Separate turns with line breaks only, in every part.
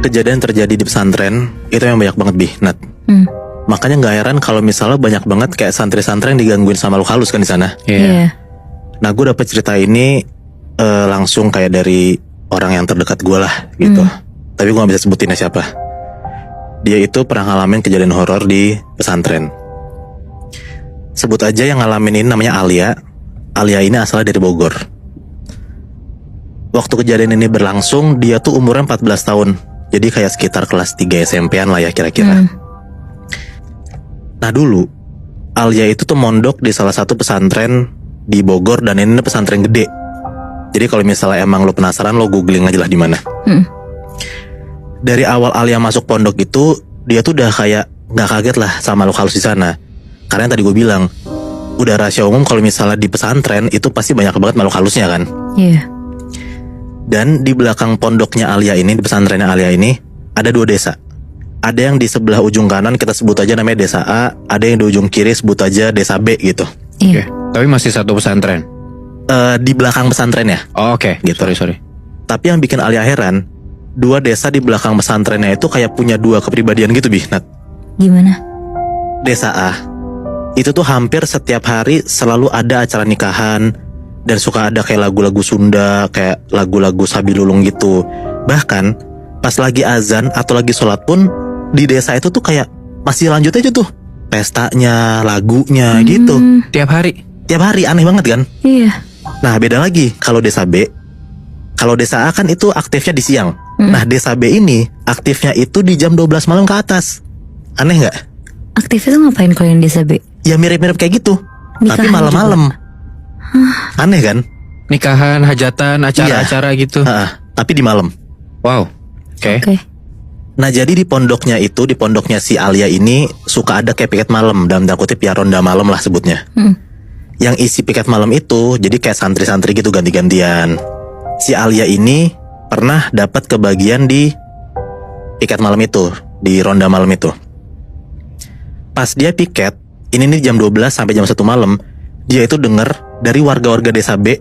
kejadian terjadi di pesantren itu yang banyak banget Nat. Makanya nggak heran kalau misalnya banyak banget kayak santri-santri yang digangguin sama makhluk halus kan di sana.
Iya.
Nah gue dapet cerita ini langsung kayak dari orang yang terdekat gue lah gitu. Tapi gue gak bisa sebutinnya siapa. Dia itu pernah ngalamin kejadian horor di pesantren. Sebut aja yang ngalamin ini namanya Alia. Alia ini asalnya dari Bogor. Waktu kejadian ini berlangsung, dia tuh umurnya 14 tahun. Jadi kayak sekitar kelas 3 SMP-an lah ya kira-kira. Nah dulu Alia itu tuh mondok di salah satu pesantren di Bogor, dan ini pesantren gede. Jadi kalau misalnya emang lo penasaran, lo googling aja lah di mana. Dari awal Alia masuk pondok itu, dia tuh udah kayak nggak kaget lah sama makhluk halus di sana. Karena yang tadi gue bilang, udah rahasia umum kalau misalnya di pesantren itu pasti banyak banget makhluk halusnya kan.
Iya.
Dan di belakang pondoknya Alia ini, di pesantrennya Alia ini, ada 2 desa. Ada yang di sebelah ujung kanan kita sebut aja namanya desa A, ada yang di ujung kiri sebut aja desa B gitu.
Iya.
Tapi masih satu pesantren.
Di belakang pesantren ya.
Oh, oke.
Gitu.
Sorry.
Tapi yang bikin Alia heran, 2 desa di belakang pesantrennya itu kayak punya 2 kepribadian gitu Nat.
Gimana?
Desa A itu tuh hampir setiap hari selalu ada acara nikahan, dan suka ada kayak lagu-lagu Sunda, kayak lagu-lagu Sabilulung gitu. Bahkan pas lagi azan atau lagi sholat pun di desa itu tuh kayak masih lanjut aja tuh pestanya, lagunya gitu.
Tiap hari.
Tiap hari, aneh banget kan?
Iya.
Nah beda lagi kalau desa B. Kalau desa A kan itu aktifnya di siang. Nah desa B ini aktifnya itu di jam 12 malam ke atas. Aneh gak?
Aktif itu ngapain kalau yang desa B?
Ya mirip-mirip kayak gitu. Tapi
Nikahan
malam-malam. Aneh kan?
Nikahan, hajatan, acara-acara gitu.
Tapi di malam.
Wow. Oke.
Nah jadi di pondoknya itu, di pondoknya si Alia ini suka ada kayak piket malam, dalam tanda kutip ya ronda malam lah sebutnya. Yang isi piket malam itu jadi kayak santri-santri gitu ganti-gantian. Si Alia ini pernah dapat kebagian di piket malam itu, di ronda malam itu. Pas dia piket, ini nih jam 12 sampai jam 1 malam, dia itu denger dari warga-warga desa B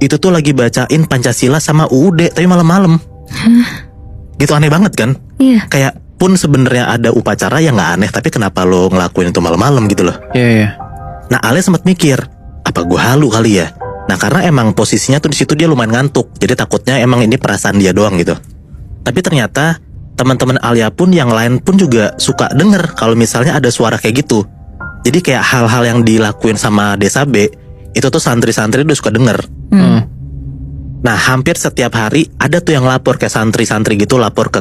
itu tuh lagi bacain Pancasila sama UUD tapi malam-malam. Gitu aneh banget kan?
Iya.
Kayak pun sebenarnya ada upacara yang nggak aneh, tapi kenapa lo ngelakuin itu malam-malam gitu loh?
Iya.
Nah Ale sempat mikir, apa gue halu kali ya? Nah karena emang posisinya tuh di situ dia lumayan ngantuk, jadi takutnya emang ini perasaan dia doang gitu. Tapi ternyata teman-teman Alia pun yang lain pun juga suka denger kalau misalnya ada suara kayak gitu. Jadi kayak hal-hal yang dilakuin sama desa B itu tuh santri-santri udah suka denger. Nah hampir setiap hari ada tuh yang lapor, kayak santri-santri gitu lapor ke